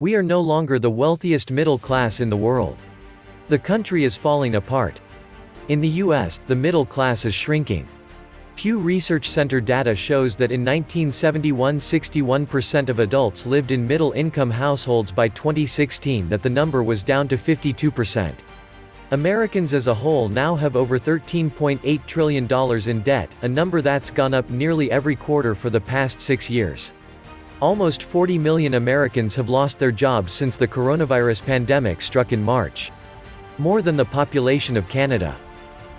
We are no longer the wealthiest middle class in the world. The country is falling apart. In the US, the middle class is shrinking. Pew Research Center data shows that in 1971 61% of adults lived in middle-income households. By 2016 that the number was down to 52%. Americans as a whole now have over $13.8 trillion in debt, a number that's gone up nearly every quarter for the past 6 years. Almost 40 million Americans have lost their jobs since the coronavirus pandemic struck in March. More than the population of Canada.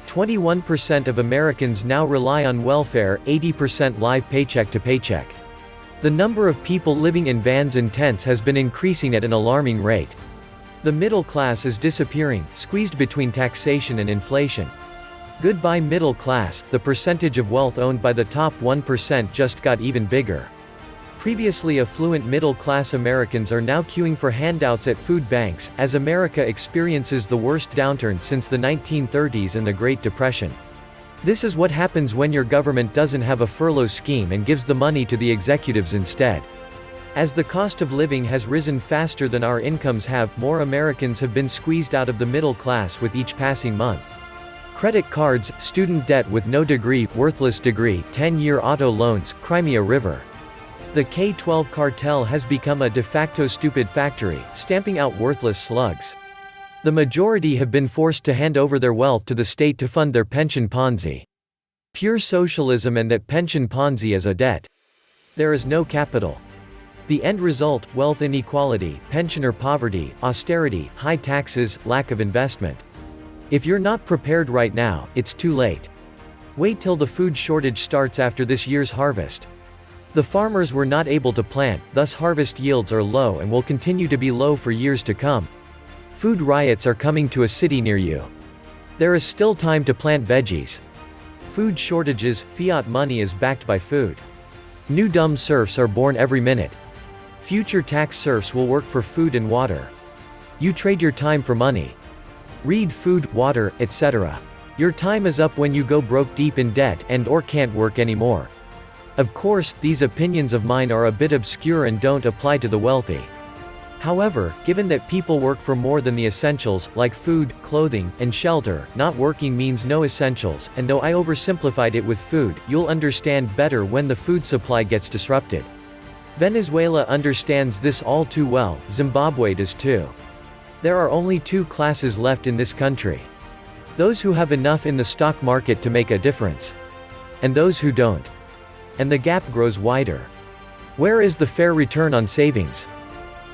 21% of Americans now rely on welfare, 80% live paycheck to paycheck. The number of people living in vans and tents has been increasing at an alarming rate. The middle class is disappearing, squeezed between taxation and inflation. Goodbye middle class. The percentage of wealth owned by the top 1% just got even bigger. Previously affluent middle-class Americans are now queuing for handouts at food banks, as America experiences the worst downturn since the 1930s and the Great Depression. This is what happens when your government doesn't have a furlough scheme and gives the money to the executives instead. As the cost of living has risen faster than our incomes have, more Americans have been squeezed out of the middle class with each passing month. Credit cards, student debt with no degree, worthless degree, 10-year auto loans, Crimea River. The K-12 cartel has become a de facto stupid factory, stamping out worthless slugs. The majority have been forced to hand over their wealth to the state to fund their pension Ponzi. Pure socialism, and that pension Ponzi is a debt. There is no capital. The end result: wealth inequality, pensioner poverty, austerity, high taxes, lack of investment. If you're not prepared right now, it's too late. Wait till the food shortage starts after this year's harvest. The farmers were not able to plant, thus harvest yields are low and will continue to be low for years to come. Food riots are coming to a city near you. There is still time to plant veggies. Food shortages, fiat money is backed by food. New dumb serfs are born every minute. Future tax serfs will work for food and water. You trade your time for money. Read food, water, etc. Your time is up when you go broke, deep in debt, and/or can't work anymore. Of course, these opinions of mine are a bit obscure and don't apply to the wealthy. However, given that people work for more than the essentials, like food, clothing, and shelter, not working means no essentials, and though I oversimplified it with food, you'll understand better when the food supply gets disrupted. Venezuela understands this all too well, Zimbabwe does too. There are only two classes left in this country. Those who have enough in the stock market to make a difference. And those who don't. And the gap grows wider. Where is the fair return on savings?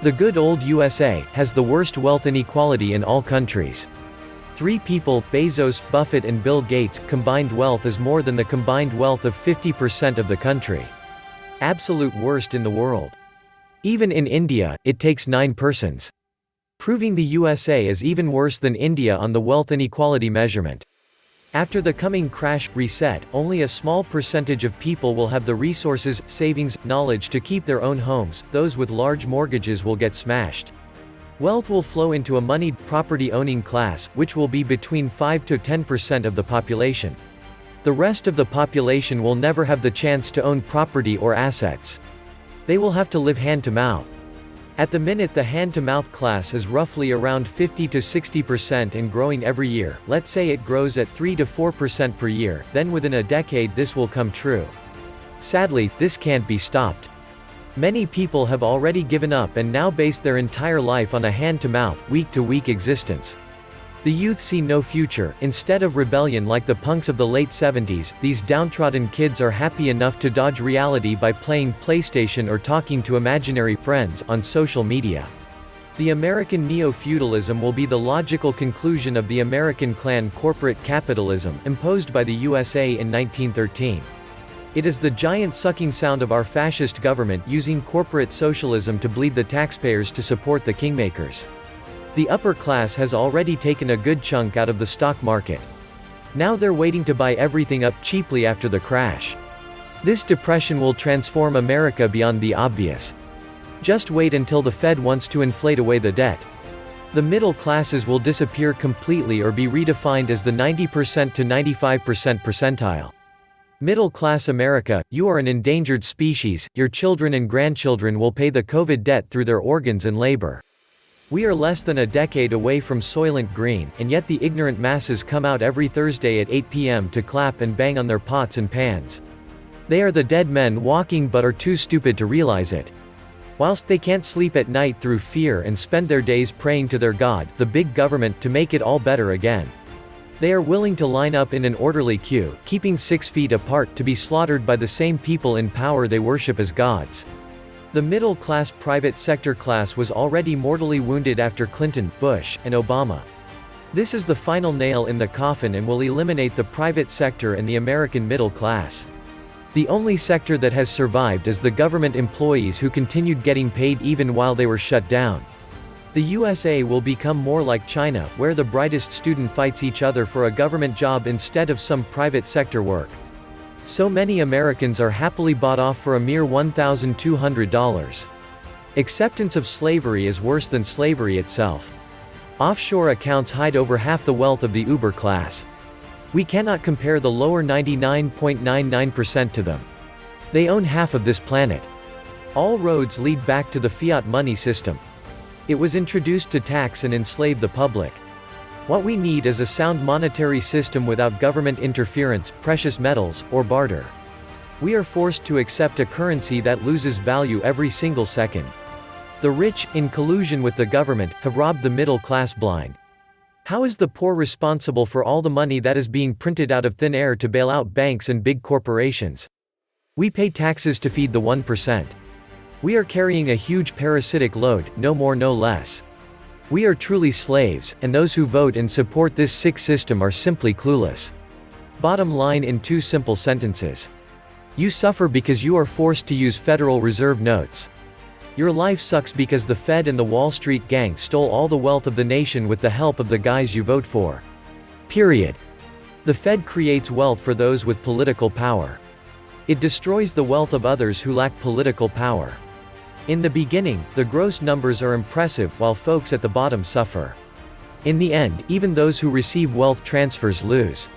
The good old USA has the worst wealth inequality in all countries. 3 people, Bezos, Buffett and Bill Gates, combined wealth is more than the combined wealth of 50% of the country. Absolute worst in the world. Even in India, it takes 9 persons. Proving the USA is even worse than India on the wealth inequality measurement. After the coming crash, reset, only a small percentage of people will have the resources, savings, knowledge to keep their own homes. Those with large mortgages will get smashed. Wealth will flow into a moneyed, property-owning class, which will be between 5 to 10% of the population. The rest of the population will never have the chance to own property or assets. They will have to live hand-to-mouth. At the minute, the hand-to-mouth class is roughly around 50 to 60% and growing every year. Let's say it grows at 3 to 4% per year, then within a decade this will come true. Sadly, this can't be stopped. Many people have already given up and now base their entire life on a hand-to-mouth, week-to-week existence. The youth see no future. Instead of rebellion like the punks of the late 70s, these downtrodden kids are happy enough to dodge reality by playing PlayStation or talking to imaginary friends on social media. The American neo-feudalism will be the logical conclusion of the American clan corporate capitalism, imposed by the USA in 1913. It is the giant sucking sound of our fascist government using corporate socialism to bleed the taxpayers to support the kingmakers. The upper class has already taken a good chunk out of the stock market. Now they're waiting to buy everything up cheaply after the crash. This depression will transform America beyond the obvious. Just wait until the Fed wants to inflate away the debt. The middle classes will disappear completely or be redefined as the 90% to 95% percentile. Middle-class America, you are an endangered species, your children and grandchildren will pay the COVID debt through their organs and labor. We are less than a decade away from Soylent Green, and yet the ignorant masses come out every Thursday at 8 p.m. to clap and bang on their pots and pans. They are the dead men walking but are too stupid to realize it. Whilst they can't sleep at night through fear and spend their days praying to their God, the big government, to make it all better again. They are willing to line up in an orderly queue, keeping 6 feet apart, to be slaughtered by the same people in power they worship as gods. The middle-class private sector class was already mortally wounded after Clinton, Bush, and Obama. This is the final nail in the coffin and will eliminate the private sector and the American middle class. The only sector that has survived is the government employees who continued getting paid even while they were shut down. The USA will become more like China, where the brightest student fights each other for a government job instead of some private sector work. So many Americans are happily bought off for a mere $1,200. Acceptance of slavery is worse than slavery itself. Offshore accounts hide over half the wealth of the Uber class. We cannot compare the lower 99.99% to them. They own half of this planet. All roads lead back to the fiat money system. It was introduced to tax and enslave the public. What we need is a sound monetary system without government interference, precious metals, or barter. We are forced to accept a currency that loses value every single second. The rich, in collusion with the government, have robbed the middle class blind. How is the poor responsible for all the money that is being printed out of thin air to bail out banks and big corporations? We pay taxes to feed the 1%. We are carrying a huge parasitic load, no more no less. We are truly slaves, and those who vote and support this sick system are simply clueless. Bottom line in 2 simple sentences. You suffer because you are forced to use Federal Reserve notes. Your life sucks because the Fed and the Wall Street gang stole all the wealth of the nation with the help of the guys you vote for. Period. The Fed creates wealth for those with political power. It destroys the wealth of others who lack political power. In the beginning, the gross numbers are impressive, while folks at the bottom suffer. In the end, even those who receive wealth transfers lose.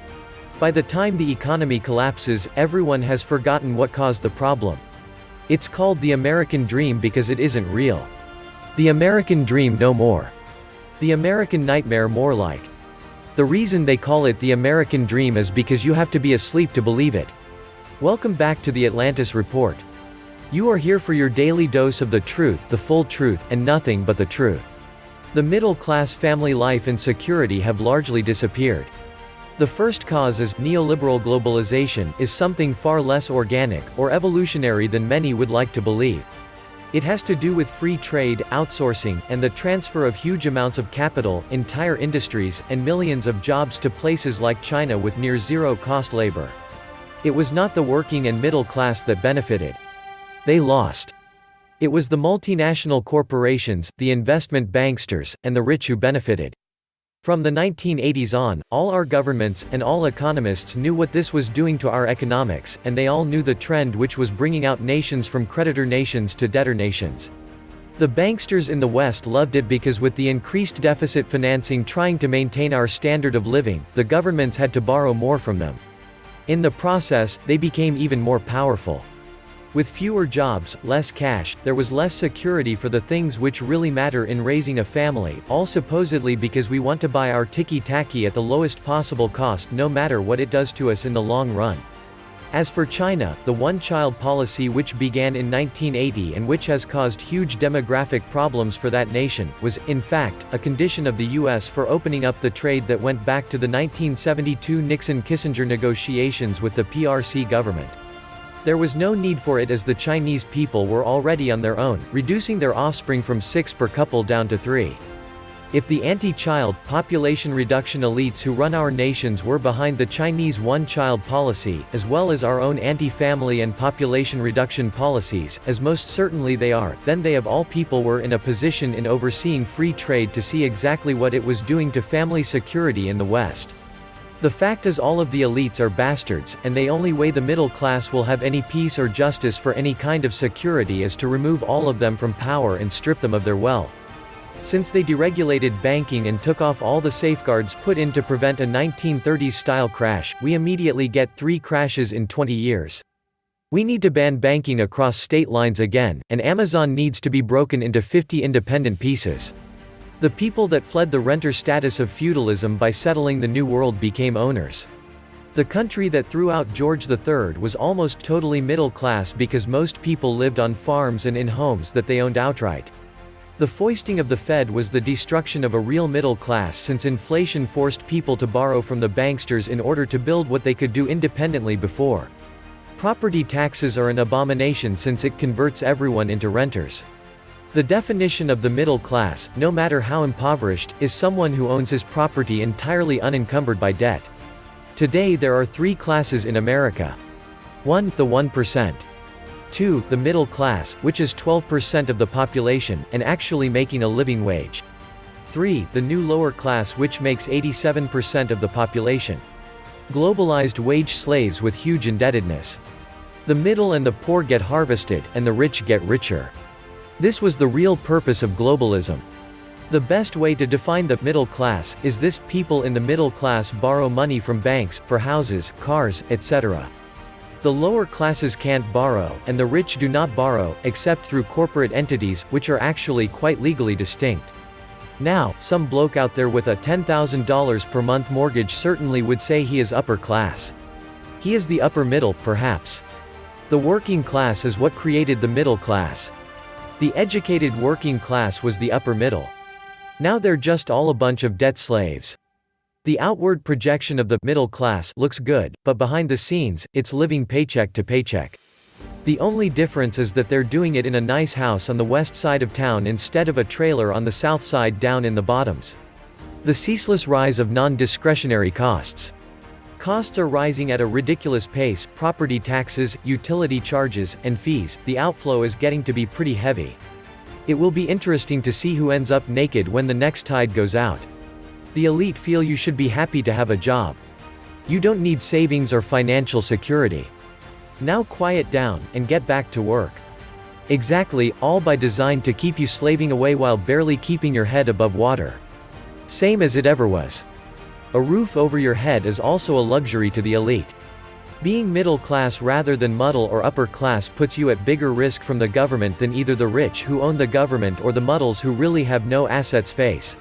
By the time the economy collapses, everyone has forgotten what caused the problem. It's called the American dream because it isn't real. The American dream no more. The American nightmare more like. The reason they call it the American dream is because you have to be asleep to believe it. Welcome back to the Atlantis Report. You are here for your daily dose of the truth, the full truth, and nothing but the truth. The middle-class family life and security have largely disappeared. The first cause is neoliberal globalization is something far less organic or evolutionary than many would like to believe. It has to do with free trade, outsourcing, and the transfer of huge amounts of capital, entire industries, and millions of jobs to places like China with near zero-cost labor. It was not the working and middle class that benefited. They lost. It was the multinational corporations, the investment banksters, and the rich who benefited. From the 1980s on, all our governments and all economists knew what this was doing to our economics, and they all knew the trend which was bringing out nations from creditor nations to debtor nations. The banksters in the West loved it because with the increased deficit financing trying to maintain our standard of living, the governments had to borrow more from them. In the process, they became even more powerful. With fewer jobs, less cash, there was less security for the things which really matter in raising a family, all supposedly because we want to buy our ticky-tacky at the lowest possible cost no matter what it does to us in the long run. As for China, the one-child policy which began in 1980 and which has caused huge demographic problems for that nation, was, in fact, a condition of the US for opening up the trade that went back to the 1972 Nixon-Kissinger negotiations with the PRC government. There was no need for it as the Chinese people were already on their own, reducing their offspring from 6 per couple down to 3. If the anti-child, population reduction elites who run our nations were behind the Chinese one-child policy, as well as our own anti-family and population reduction policies, as most certainly they are, then they of all people were in a position in overseeing free trade to see exactly what it was doing to family security in the West. The fact is all of the elites are bastards, and the only way the middle class will have any peace or justice for any kind of security is to remove all of them from power and strip them of their wealth. Since they deregulated banking and took off all the safeguards put in to prevent a 1930s-style crash, we immediately get 3 crashes in 20 years. We need to ban banking across state lines again, and Amazon needs to be broken into 50 independent pieces. The people that fled the renter status of feudalism by settling the New World became owners. The country that threw out George III was almost totally middle class because most people lived on farms and in homes that they owned outright. The foisting of the Fed was the destruction of a real middle class since inflation forced people to borrow from the banksters in order to build what they could do independently before. Property taxes are an abomination since it converts everyone into renters. The definition of the middle class, no matter how impoverished, is someone who owns his property entirely unencumbered by debt. Today there are 3 classes in America. 1. The 1%. 2. The middle class, which is 12% of the population, and actually making a living wage. 3. The new lower class, which makes 87% of the population. Globalized wage slaves with huge indebtedness. The middle and the poor get harvested, and the rich get richer. This was the real purpose of globalism. The best way to define the middle class is this: people in the middle class borrow money from banks, for houses, cars, etc. The lower classes can't borrow, and the rich do not borrow, except through corporate entities, which are actually quite legally distinct. Now, some bloke out there with a $10,000 per month mortgage certainly would say he is upper class. He is the upper middle, perhaps. The working class is what created the middle class. The educated working class was the upper middle. Now they're just all a bunch of debt slaves. The outward projection of the middle class looks good, but behind the scenes, it's living paycheck to paycheck. The only difference is that they're doing it in a nice house on the west side of town instead of a trailer on the south side down in the bottoms. The ceaseless rise of non-discretionary costs. Costs are rising at a ridiculous pace: property taxes, utility charges, and fees. The outflow is getting to be pretty heavy. It will be interesting to see who ends up naked when the next tide goes out. The elite feel you should be happy to have a job. You don't need savings or financial security. Now quiet down, and get back to work. Exactly, all by design to keep you slaving away while barely keeping your head above water. Same as it ever was. A roof over your head is also a luxury to the elite. Being middle class rather than muddle or upper class puts you at bigger risk from the government than either the rich who own the government or the muddles who really have no assets face.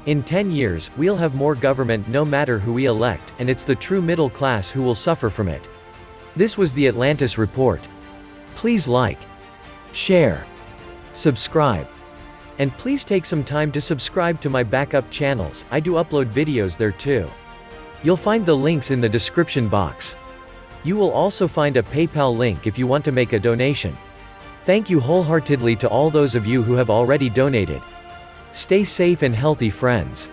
In 10 years, we'll have more government no matter who we elect, and it's the true middle class who will suffer from it. This was the Atlantis Report. Please like, share, subscribe. And please take some time to subscribe to my backup channels. I do upload videos there too. You'll find the links in the description box. You will also find a PayPal link if you want to make a donation. Thank you wholeheartedly to all those of you who have already donated. Stay safe and healthy, friends.